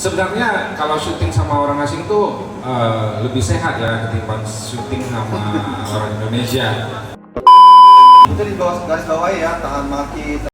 Sebenarnya kalau syuting sama orang asing tuh lebih sehat ya ketimbang syuting sama orang Indonesia. Itu di bawah garis bawah ya, tahan maki.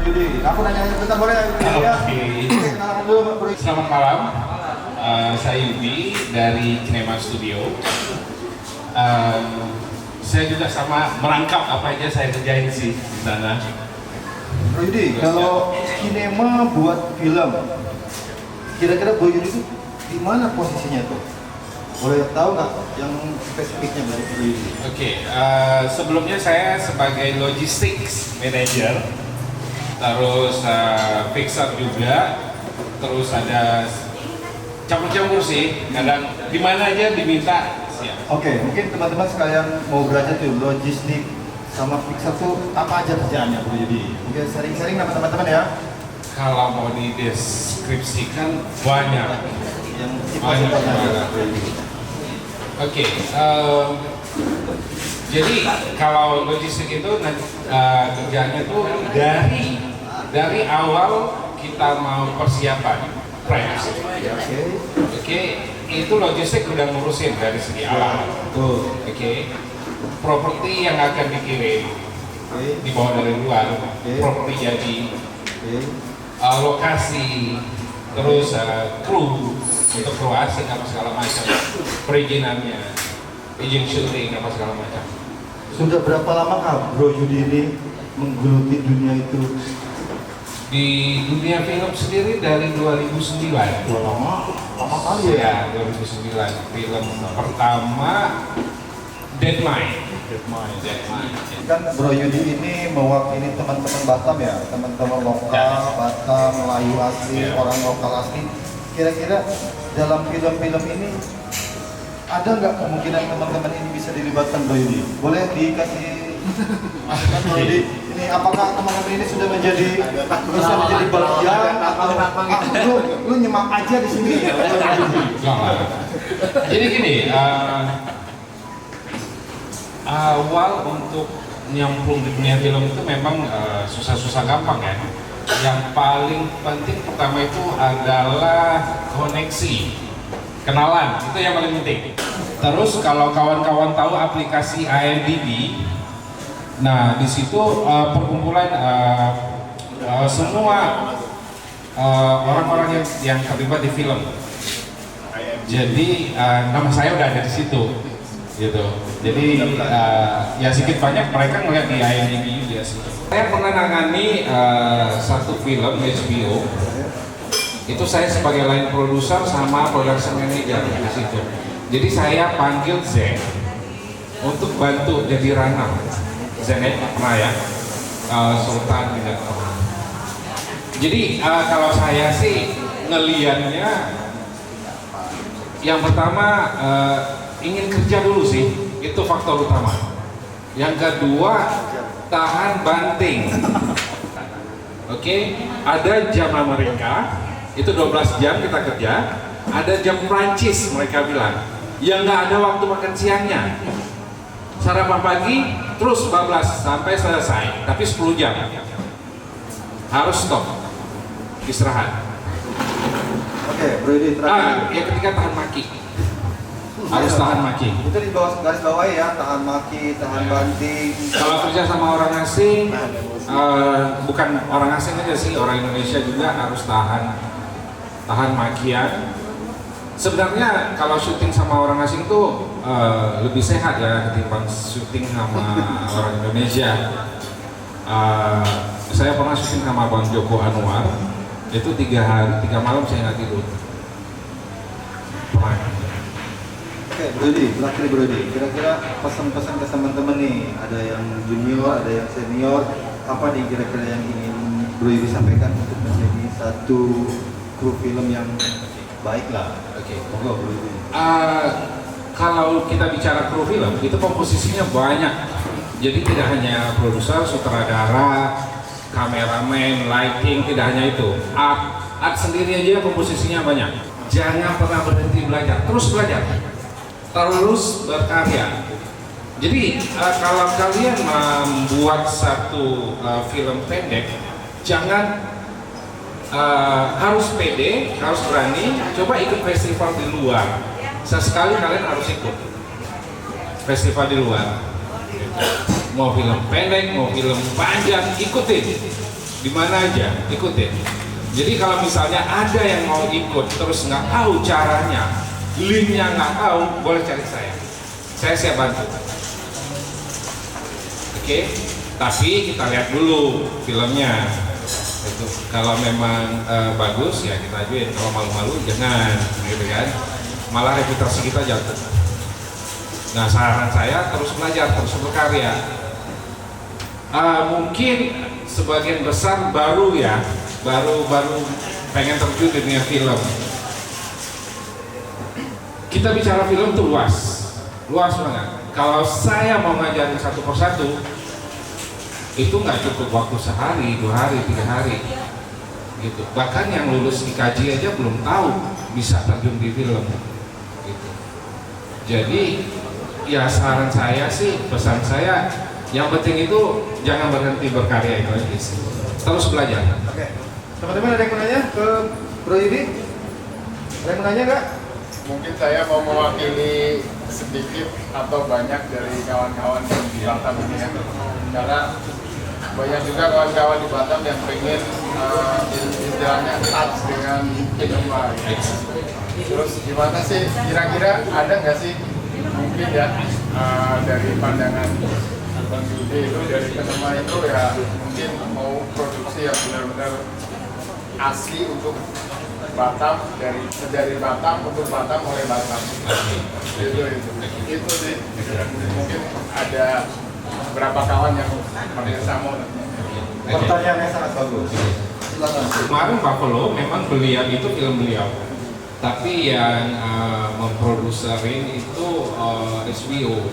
Yudi, aku nanya bentar boleh ya? Oke. Kenalan dulu Bro. Selamat malam, saya Yudi dari Kinema Studio. Saya juga sama merangkap apa aja saya kerjain sih di sana. Bro Yudi, kalau Kinema buat film, kira-kira Bro Yudi itu di mana posisinya tuh? Boleh tahu nggak yang spesifiknya dari Bro Yudi? Oke, sebelumnya saya sebagai logistics manager, terus fixer juga, terus ada campur-campur sih, kadang di mana aja diminta siap. Oke, mungkin teman-teman sekalian mau belajar tuh logistik sama fixer tuh apa aja kerjaannya Bro Yudi? Mungkin sharing-sharing sama teman-teman ya. Kalau mau dideskripsikan banyak. Yang Banyak tipe-tipenya aja, banget. Bro Yudi. Oke, jadi kalau logistik itu kerjanya tuh dari awal kita mau persiapan preps. Oke, itu logistik udah ngurusin dari segi alat. Tuh. Oke, properti yang akan dikirim dibawa dari luar, properti jadi, lokasi, terus kru untuk kru asing apa segala macam, perizinannya, izin syuting apa segala macam. Sudah berapa lama kah Bro Yudi ini menggeluti dunia itu? Di dunia film sendiri dari 2009. Lama kali ya. Ya, 2009 film pertama Deadmine. Kan Bro Yudi ini mewakili teman-teman Batam ya, teman-teman lokal Batam, Melayu asli, orang lokal asli. Kira-kira dalam film-film ini ada nggak kemungkinan teman-teman ini bisa dilibatkan Bro Yudi? Boleh dikasih kan Bro Yudi? Ini apakah teman-teman ini sudah menjadi bagian atau lu nyemak aja di sini? Jadi gini, awal untuk nyemplung di dunia film itu memang susah-susah gampang ya. Yang paling penting pertama itu adalah koneksi, kenalan, itu yang paling penting. Terus kalau kawan-kawan tahu aplikasi IMDb, nah di situ perkumpulan semua orang-orang yang terlibat di film. Jadi nama saya udah ada di situ, gitu. Jadi ya sedikit banyak mereka ngeliat di IMDb juga sih. Saya pernah nangani satu film HBO. Itu saya sebagai line producer sama production manager di situ. Jadi saya panggil Zen untuk bantu jadi runner. Zen pernah ya, Sultan tidak pernah. Jadi kalau saya sih ngelihatnya, yang pertama ingin kerja dulu sih, itu faktor utama. Yang kedua, tahan banting. Oke, ada jam Amerika, itu 12 jam kita kerja. Ada jam Prancis mereka bilang, yang nggak ada waktu makan siangnya. Sarapan pagi, terus bablas sampai selesai, tapi 10 jam. Harus stop, istirahat. Oke, Bro Yudi terakhir. Ya ketika tahan maki. Harus tahan maki. Itu di bawah garis bawah ya, tahan maki, tahan banting. Kalau kerja sama orang asing, bukan orang asing aja sih, orang Indonesia juga harus tahan makian. Sebenarnya kalau syuting sama orang asing tuh lebih sehat ya ketimbang syuting sama orang Indonesia. Saya pernah syuting sama Bang Joko Anwar. Itu 3 hari 3 malam saya nggak tidur. Pernah. Oke, Brody, terakhir Brody, kira-kira pesan-pesan ke teman-teman nih, ada yang junior, ada yang senior, apa nih kira-kira yang ingin Brody disampaikan untuk menjadi satu kru film yang baik lah. Oke. Monggo Brody. Kalau kita bicara kru film, itu komposisinya banyak. Jadi tidak hanya produser, sutradara, kameramen, lighting, tidak hanya itu. Art sendiri aja komposisinya banyak. Jangan pernah berhenti belajar, terus belajar, terus berkarya. Jadi kalau kalian membuat satu film pendek, jangan harus pede, harus berani, coba ikut festival di luar. Sesekali kalian harus ikut festival di luar. Mau film pendek, mau film panjang, ikutin. Di mana aja, ikutin. Jadi kalau misalnya ada yang mau ikut terus nggak tahu caranya, linknya nggak tahu, boleh cari saya. Saya siap bantu. Oke, tapi kita lihat dulu filmnya. Itu kalau memang bagus ya kita ajuin. Kalau malu-malu jangan, gitu kan? Malah reputasi kita jatuh. Nah, saran saya terus belajar, terus berkarya. Mungkin sebagian besar baru pengen terjun di dunia film. Kita bicara film tuh luas banget. Kalau saya mau ngajarin satu persatu, itu nggak cukup waktu sehari, 2 hari, 3 hari, gitu. Bahkan yang lulus IKJ aja belum tahu bisa terjun di film. Gitu. Jadi ya saran saya sih, pesan saya, yang penting itu jangan berhenti berkarya itu aja sih. Terus belajar. Oke, teman-teman ada yang mau nanya ke Bro Yudi? Ada yang mau nanya nggak? Mungkin saya mau mewakili sedikit atau banyak dari kawan-kawan yang di Batam ini ya. Karena banyak juga kawan-kawan di Batam yang pengen istilahnya touch dengan film lain. Terus gimana sih, kira-kira ada nggak sih mungkin ya dari pandangan Bang Yudi itu dari Kenema itu ya mungkin mau produksi yang benar-benar asli untuk Batam, dari Batam untuk Batam oleh Batam. Itu sih mungkin ada beberapa kawan yang bekerjasama. Pertanyaannya sangat bagus. Silakan. Kemarin Buffalo memang beliau itu film beliau, tapi yang memproduserin itu SBO.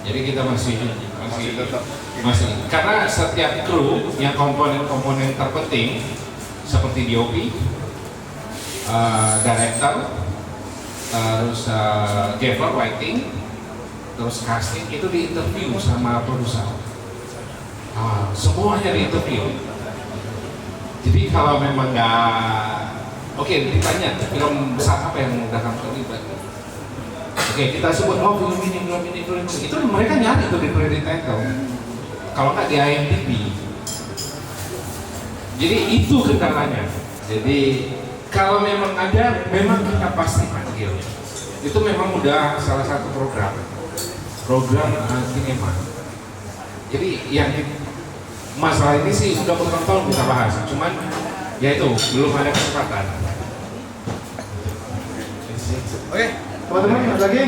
Jadi kita masih karena setiap kru yang komponen terpenting seperti DOP, director, terus gaffer, lighting, terus casting itu diinterview sama produser. Semuanya diinterview. Jadi kalau memang oke, ditanya film besar apa yang udah kamu terlibat? Oke, kita sebut film ini. Itu mereka nyari tuh di credit title. Kalau nggak di IMDb. Jadi itu kendalanya. Jadi kalau memang ada, memang kita pasti panggil. Itu memang udah salah satu program Kinema. Jadi yang masalah ini sih udah bertahun-tahun kita bahas, cuman ya itu belum ada kesempatan. Oke, teman-teman ada lagi?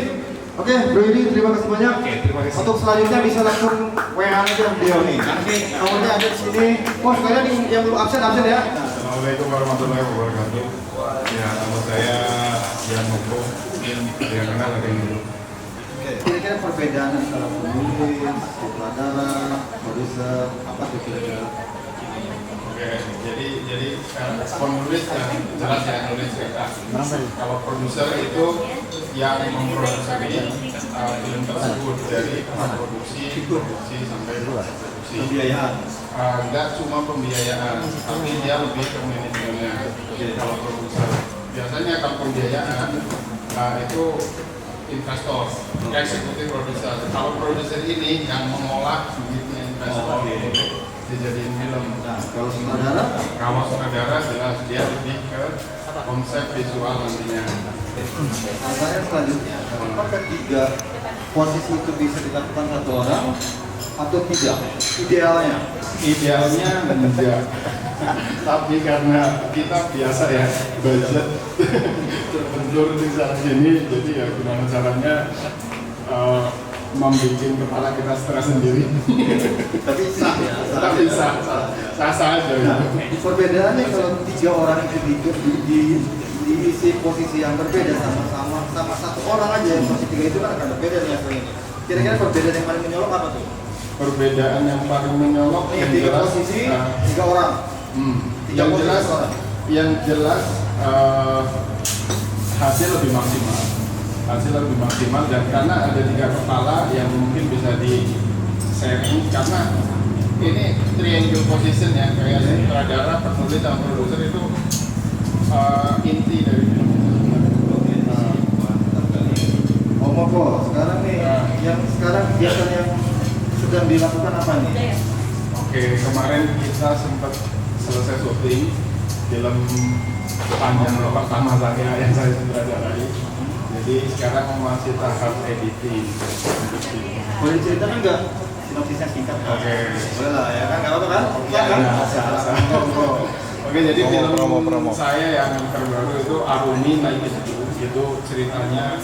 Oke, Bro Yudi terima kasih banyak. Oke, terima kasih. Untuk selanjutnya bisa langsung WA aja beliau nih. Nanti nomornya ada di sini. Wah, sekalian yang belum absen ya. Assalamualaikum warahmatullahi wabarakatuh. Ya, nama saya Jan Moko. Mungkin yang kenal ada yang dulu. Oke, kira-kira perbedaan antara penulis, sutradara, produser, apa tuh kira-kira? Oke, jadi penulis yang jelas yang nulis cerita. Kalau produser itu yang memproduksi film tersebut dari produksi sampai produksi. Pembiayaan. Enggak cuma pembiayaan, tapi dia lebih ke manajemennya. Kalau produser biasanya kalau pembiayaan itu investor, eksekutif produser. Kalau produser ini yang mengolah duitnya investor untuk dijadiin film. Nah, kalau sutradara? Kalau sutradara jelas dia lebih ke konsep visual nantinya. Saya selanjutnya, apakah 3 posisi itu bisa dilakukan satu orang atau tidak? Idealnya? Idealnya enggak. Tapi karena kita biasa ya budget terbentur di sana sini, jadi ya gimana caranya membuat kepala kita stres sendiri. Tapi sah ya? Tapi sah aja. Nah, perbedaannya kalau 3 orang itu diisi posisi yang berbeda sama satu orang aja yang posisi 3 itu kan akan berbeda nih hasilnya. Kira-kira perbedaan yang paling menyolok apa tuh? Perbedaan yang paling menyolok Nih, 3 posisi, 3 orang. Yang jelas hasil lebih maksimal dan karena ada 3 kepala yang mungkin bisa di sharing, karena ini triangle position ya, kayak sutradara, penulis dan produser itu inti dari film. Momoko, sekarang nih yang sekarang kegiatan yang sedang dilakukan apa nih? Oke, kemarin kita sempat selesai syuting film panjang pertama saya yang saya sutradarai. Jadi sekarang masih tahap editing. Boleh ceritakan nggak sinopsisnya singkat? Oke. Boleh lah ya kan, nggak apa-apa kan? Oke, jadi film promo. saya yang terbaru itu Arumi Naik itu ceritanya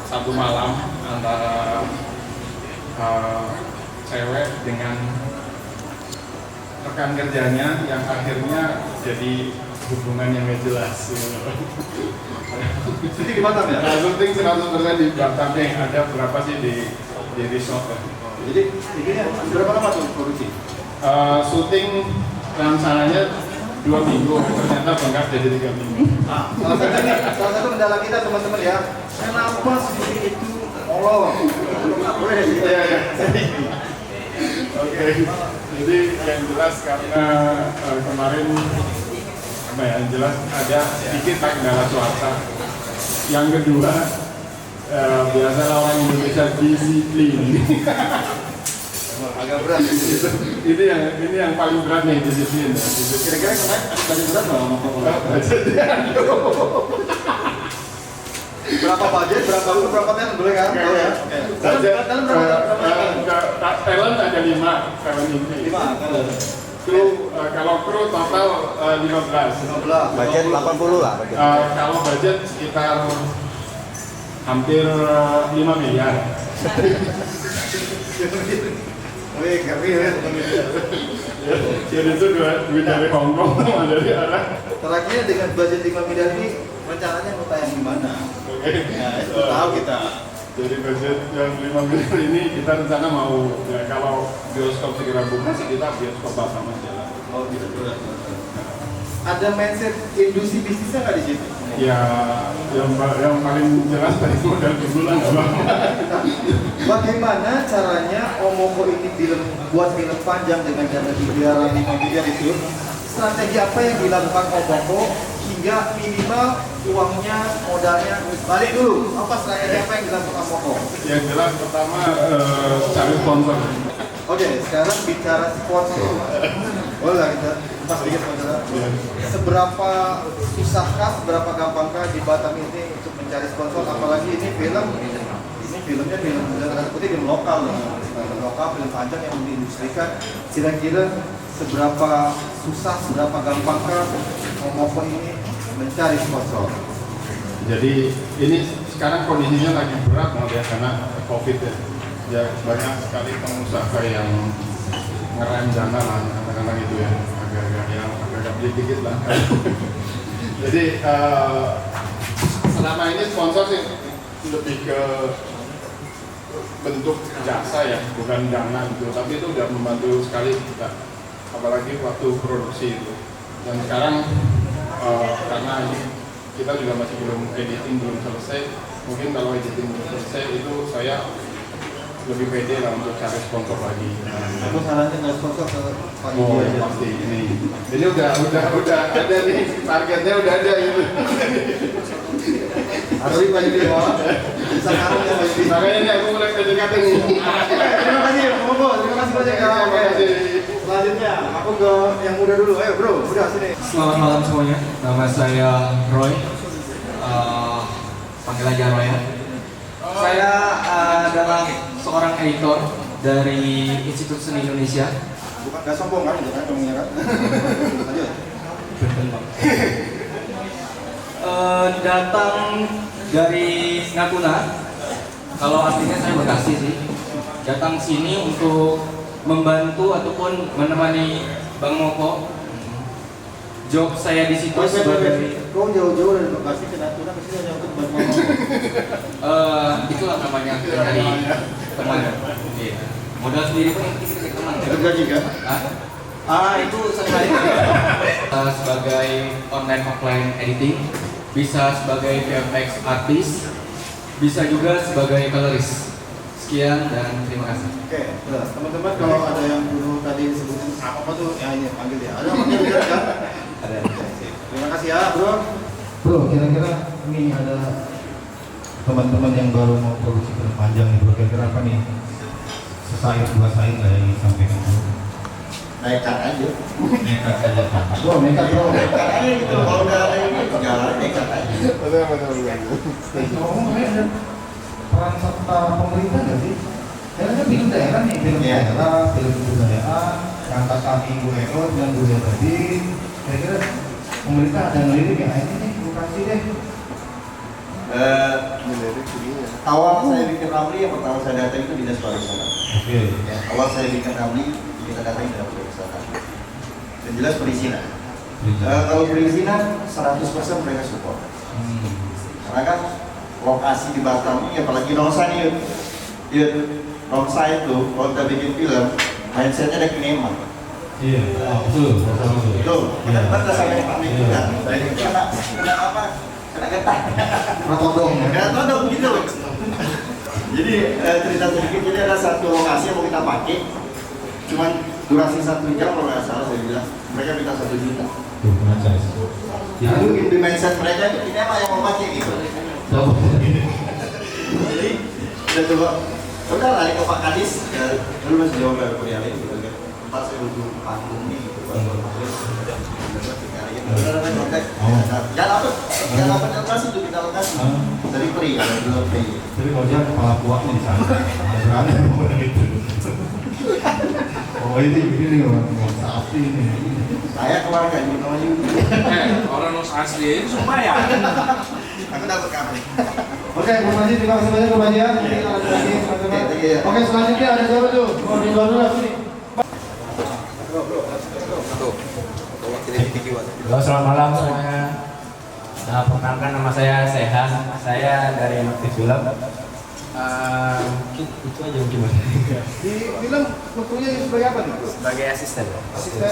satu malam antara cewek dengan rekan kerjanya yang akhirnya jadi hubungan yang gak jelas. Syuting di Batam ya? Nah, syuting 100% di Batam nih, ada berapa sih di resort ya? Jadi ini berapa lama tuh produksi? Syuting rencananya 2 minggu, ternyata bengkak jadi 3 minggu. Salah satu kendala kita teman-teman ya, kenapa syuting itu molor? Iya. Oke, jadi yang jelas karena kemarin apa ya, yang jelas ada sedikit kendala cuaca. Yang kedua, biasalah orang Indonesia disiplin. Agak berat. Ini yang paling berat nih, disiplin. Kira-kira kemarin paling berat nggak sama Berapa budget, berapa talent boleh kan? Tahu ya? Talent berapa? Talent ada 5 talent ini. 5. Kalau kru total 15. 15. Budget 80 lah budget. Kalau budget sekitar hampir 5 miliar. Wih, ngeri ya. Jadi itu duit dari Hongkong sama dari arah. Terakhir dengan budget 5 miliar ini rencananya mau tayang di mana? Nah, itu tahu kita. Jadi budget yang 5 miliar ini kita rencana mau ya, kalau bioskop segera buka sih kita bioskop Batam aja. Oh gitu. Ada mindset industri bisnisnya nggak di situ? Ya, yang paling jelas dari modal dulu lah nggak apa-apa. Bagaimana caranya Omoko ini buat film panjang dengan dana 3 miliar itu? Strategi apa yang dilakukan Omoko hingga minimal uangnya, modalnya balik dulu? Apa strategi apa yang dilakukan Omoko? Yang jelas pertama cari sponsor. Oke, sekarang bicara sponsor. Boleh lah kita pas sedikit sponsor. Seberapa susahkah, seberapa gampangkah di Batam ini untuk mencari sponsor? Apalagi ini filmnya film lokal, film panjang yang diindustrikan. Kira-kira seberapa susah, seberapa gampangkah Omoko ini mencari sponsor? Jadi ini sekarang kondisinya lagi berat ya karena COVID ya. Ya banyak sekali pengusaha yang ngerem dana lah, katakanlah gitu ya, agak beli dikit lah. Jadi selama ini sponsor sih lebih ke bentuk jasa ya, bukan dana gitu, tapi itu udah membantu sekali kita, apalagi waktu produksi itu. Dan sekarang karena kita juga masih belum editing, belum selesai, mungkin kalau editing belum selesai itu saya lebih pede lah untuk cari sponsor lagi. Aku sarannya nggak sponsor ke Pak Oh Yudi aja. pasti ini udah ada nih, targetnya udah ada gitu. Harus Pak Yudi malah bisa ngaruh ya Pak Yudi. Makanya ini aku mulai PDKT nih. Terima kasih Omoko, terima kasih banyak ya. Oke. Selanjutnya aku ke yang muda dulu. Ayo bro, muda sini. Selamat malam semuanya, nama saya Roy, panggil aja Roy ya. Saya adalah seorang editor dari Institut Seni Indonesia. Bukan nggak sombong kan, jangan ngomongnya kan. Lanjut. Datang dari Natuna. Kalau aslinya saya Bekasi sih. Datang sini untuk membantu ataupun menemani Bang Moko. Job saya di situ sebagai Kau jauh-jauh dari Bekasi ke Natuna ke sini hanya untuk bantu itulah namanya dari teman. Iya. Modal sendiri pun yang kita teman. Dapat gaji kan? Itu sekali. Sebagai online offline editing, bisa sebagai VFX artis, bisa juga sebagai coloris. Sekian dan terima kasih. Oke, teman-teman kalau ada yang dulu tadi disebutin apa tuh, ya ini panggil ya. Ada yang panggil kan? Ada. Terima kasih ya, bro. Bro, kira-kira ini ada teman-teman yang baru mau produksi film panjang nih, bro. Kira-kira apa nih? Sesair dua sair lah yang disampaikan bro. Nekat aja. Nekat aja. Bro, nekat bro. Nekat aja gitu. Kalau udah ada ini jalan nekat aja. Betul. Ngomongnya ada peran serta pemerintah nggak sih? Kayaknya film daerah nih, film daerah, film kebudayaan, angkat kaki UNO dan budaya tadi. Kira-kira pemerintah ada ngelirik ya, ini nih, lokasi deh. Awal saya bikin Ramli, yang pertama saya datang itu dinas pariwisata. Oke. Ya, awal saya bikin Ramli, kita datang dinas pariwisata. Dan jelas perizinan. Kalau perizinan 100% mereka support. Karena kan lokasi di Batam ini, apalagi Nongsa nih, Nongsa itu kalau kita bikin film, mindsetnya ada kinema. Iya, betul. Betul. Kita pernah sampai Pak Nik juga. Kena apa? Kena getah. Ratodong ya. Kena todong gitu. Jadi cerita sedikit, jadi ada satu lokasi yang mau kita pakai, cuman durasi 1 jam kalau nggak salah saya bilang. Mereka minta 1 juta. Itu di mindset mereka itu ini apa yang mau pakai gitu. Jadi kita coba, udah lari ke Pak Kadis, dulu masih jauh dari Korea gitu kan. Tempat saya duduk panggung nih gitu kan. Jangan apa lokasi itu kita lokasi dari peri kalau belum peri. Tapi kalau dia kepala kuaknya di sana, berani mau gitu. Oh ini orang sapi ini. Saya keluarga juga namanya. Orang Nus asli ini sumpah ya. Aku dapat kabar. Oke, terima kasih banyak kebanyakan. Oke, selanjutnya ada siapa tuh? Oh, di luar dulu sini. Halo, selamat malam semuanya. Perkenalkan nama saya Sehan. Saya dari Motif Film. Mungkin itu aja mungkin. Di film waktunya sebagai apa nih? Sebagai asisten. Asisten.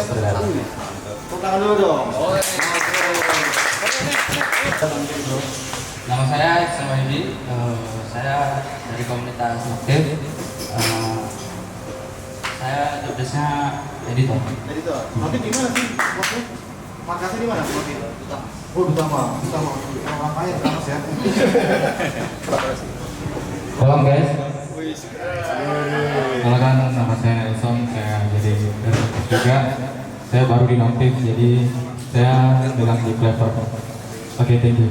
Tangan dulu dong. Nama saya Iksan Wahyudi. Saya dari komunitas Motif. Saya tugasnya editor. Editor. Nanti di mana sih? Markasnya di mana? Oh, utama. Orang kaya Mas ya. Salam guys. Kenalkan nama saya Nelson. Saya jadi editor juga. Saya baru di Motif, jadi saya bilang di Clever. Oke, thank you.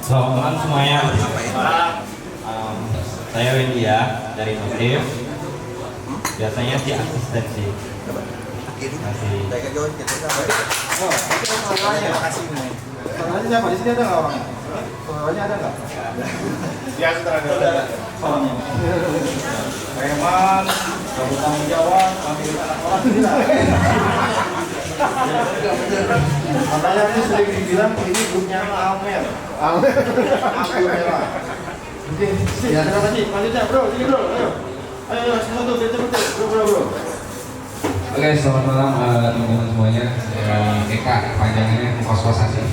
Selamat malam semuanya. Saya Wendia dari Motif. Biasanya sih asisten sih. Masih. Saudaranya siapa? Di sini ada nggak orangnya? Saudaranya ada nggak? Ya, saudara. Orangnya. Preman, bertanggung jawab, ambil anak orang tidak. Makanya ini sering dibilang ini grupnya Amer. Amer merah. Oke, ya terima kasih. Lanjutnya bro, sini bro, ayo. Ayo, satu, bro. Oke, selamat malam teman-teman semuanya. Saya Eka, panjangnya kos-kosan sih.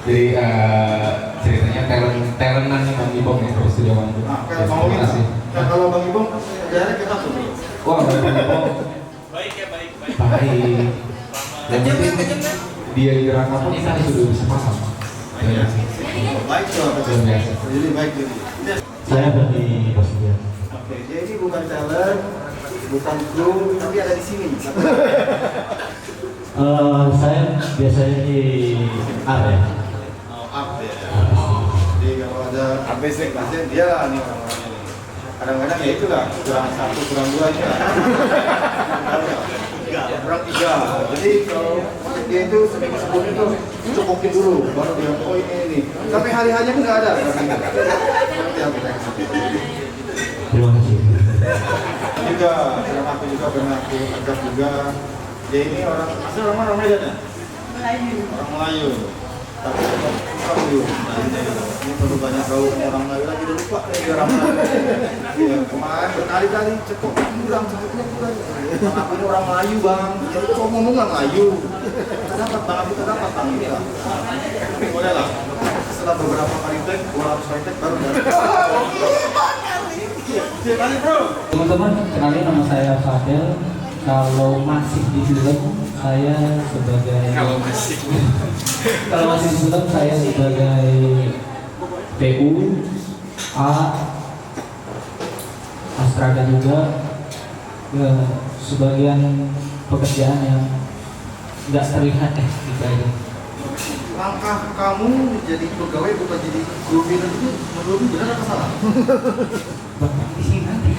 Jadi ceritanya talentan Bang Ibong ya, terus di Jawa. Terima kasih. Kalau Bang Ibong, daerah kita tuh. Wah, Bang Ibong. Baik. Yang penting dia di rangka pun kita sudah bisa paham. Baik tuh, jadi baik jadi. Saya dari Bosnia. Oke, jadi bukan talent, bukan kru, tapi ada di sini. Saya biasanya di art ya. Oh, up ya. Jadi kalau ada Habis nih, Maksudnya dia lah nih orang-orangnya nih. Kadang-kadang ya itulah kurang satu kurang dua aja. Kurang tiga. Jadi kalau dia itu seminggu sebelum itu cukukin dulu, baru dia oh ini. Sampai hari-harinya pun nggak ada. Seperti apa ya? Terima kasih. Juga, dan aku juga pernah aku ajak juga. Dia ini orang asli orang mana, orang Medan ya? Melayu. Orang Melayu. Tapi orang Melayu. Ini perlu banyak gaul orang Melayu lagi udah lupa nih orang Melayu. Iya, kemarin berkali-kali cukup kurang. Bang aku ini orang Melayu bang. Jadi kok ngomong nggak Melayu? Kita dapat bang, kita dapat bang. Tapi boleh lah. Setelah beberapa kali tek, 200 kali tek baru dapat. Kali bro. Teman-teman, kenalin nama saya Fadel. Kalau masih di film, saya sebagai kalau masih di film saya sebagai PU, A, Astrada juga. Sebagian pekerjaan yang nggak terlihat kita ini. Langkah kamu jadi pegawai bukan jadi guru film itu menurutmu benar apa salah? Bapak di sini nanti.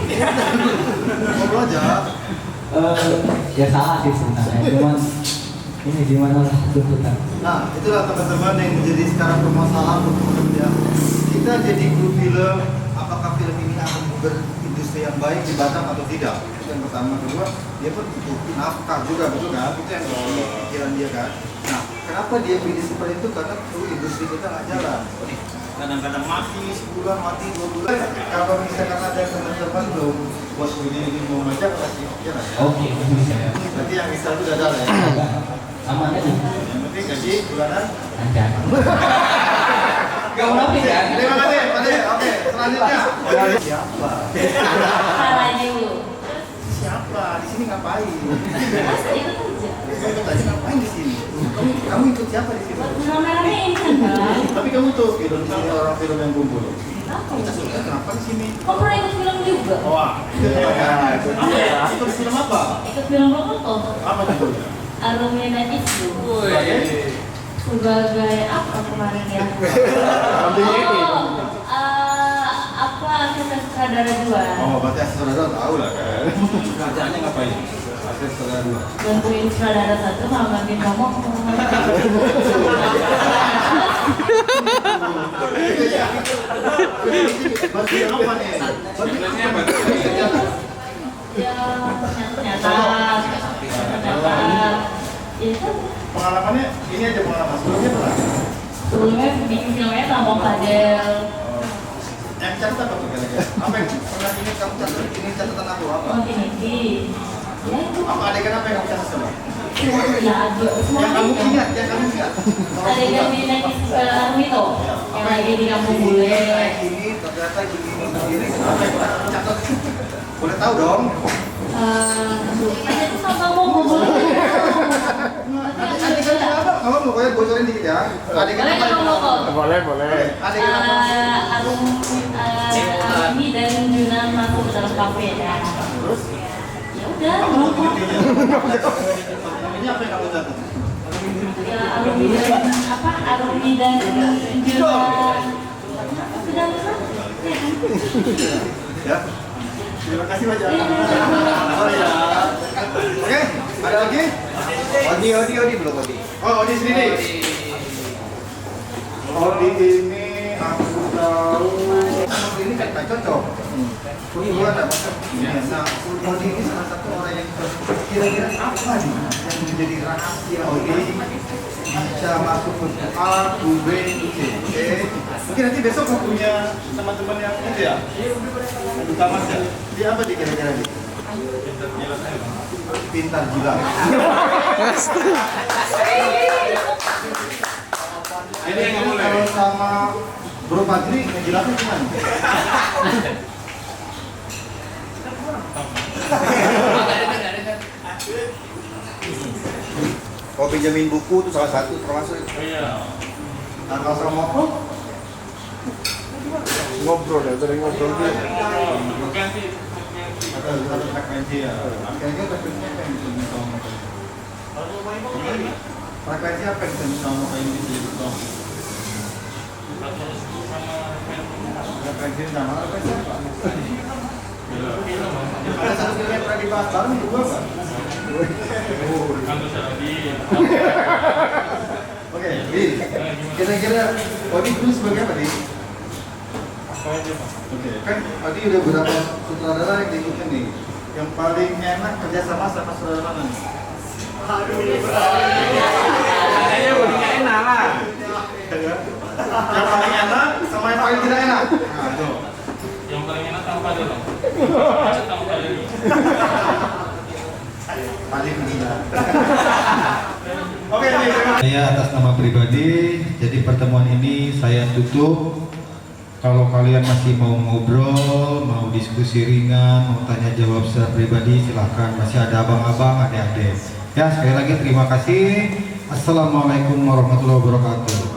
Ngobrol aja. Ya salah sih sebenarnya, cuman ini gimana lah tuntutan. Nah, itulah teman-teman yang menjadi sekarang permasalahan untuk ya. Kita jadi kru film, apakah film ini akan berindustri yang baik di Batam atau tidak? Itu yang pertama. Kedua, dia pun butuh nafkah juga, betul kan? Itu yang pikiran dia kan. Nah, kenapa dia pilih seperti itu? Karena industri kita nggak jalan. Kadang-kadang mati sebulan, mati 2 bulan. Kalau misalkan ada teman-teman belum bos ini mau ngajak kasih ya lah ya. Oke, bisa ya. Berarti yang bisa itu udah jalan ya. Aman aja. Yang penting gaji bulanan. Ada. Gak munafik kan? Terima kasih, Pak De. Oke, selanjutnya. Siapa? Salahnya dulu. Siapa? Di sini ngapain? Masa ikut aja? Saya tanya ngapain di sini? Kamu ikut siapa di sini? Rame-ramein kan bang? Tapi kamu tuh film sama orang film yang kumpul. Apa? Kenapa di sini? Kok pernah ikut film juga? Wah, itu dia. Ikut film apa? Ikut film Boboto. Apa judulnya? Aromnya Najisku. Sebagai apa kemarin ya? Apa asisten sutradara dua? Oh, berarti asisten sutradara tahu lah kan. Kerjaannya ngapain? Asisten sutradara 2. Bantuin sutradara 1 sama gantiin kamu. Bantuin apa nih? Bantuin apa? Ya, ternyata. Ya kan? Pengalamannya ini aja pengalaman sebelumnya pernah. Sebelumnya bikin filmnya sama Om Fadel. Yang catat apa tuh kira-kira? Apa yang pernah ini kamu catat? Ini catatan aku apa? Continuity. Ya itu. Apa adegan apa yang kamu catat sama? Ya, Yang kamu ingat, yang kamu ingat. adegan di Najis Armito yang lagi di kampung bule. Ini ternyata begini sendiri. Apa yang kamu catat? Boleh tahu dong. Ada tuh sama mau boleh. Adegan apa? Kamu mau kayak bocorin dikit ya. Adegan Boleh apa? nggak mau? boleh. Adegan apa? Arumi dan Junan masuk ke dalam kafe ya. Terus? Ya udah. Kamu mau intinya? Ini apa yang kamu catat? Ya Arumi dan apa? Arumi dan Junan. Sudah Ya. Terima kasih banyak. Oh ya. Oke, ada lagi? Odi belum Odi. Oh, Odi sendiri. Odi ini aku tahu. Odi ini kan nggak cocok. Kebetulan ada macam. Nah, Odi ini salah satu orang yang kira-kira apa nih yang menjadi rahasia Odi bisa masuk ke A, B, C. Oke. Mungkin nanti besok mau punya teman-teman yang itu ya. Utama ya. Dia apa di kira-kira nih? Pintar gila. Ini kalau sama Bro Fadli ngejilatnya gimana? Kalau pinjamin buku itu salah satu termasuk. Nah kalau sama Moko? Ngobrol ya, sering ngobrol gitu. Ada frekuensi ya. Kayaknya frekuensinya apa yang bisa sama Moko? Frekuensi apa yang bisa sama Moko ini bisa jadi Ada satu film yang pernah dibahas bareng itu gua nggak? Oke, Di. Kira-kira Odi dulu sebagai apa, Di? Oke, kan Odi udah berapa sutradara yang diikutin nih. Yang paling enak kerjasama sama sutradara mana nih? Kayaknya udah enak lah. Yang paling enak sama yang paling tidak enak. Nah, tuh. Yang paling enak tanpa dulu. Tanpa dulu. Paling tidak. Oke, Di. Saya atas nama pribadi, jadi pertemuan ini saya tutup. Kalau kalian masih mau ngobrol, mau diskusi ringan, mau tanya jawab secara pribadi, silahkan. Masih ada abang-abang, adik-adik. Ya, sekali lagi terima kasih. Assalamualaikum warahmatullahi wabarakatuh.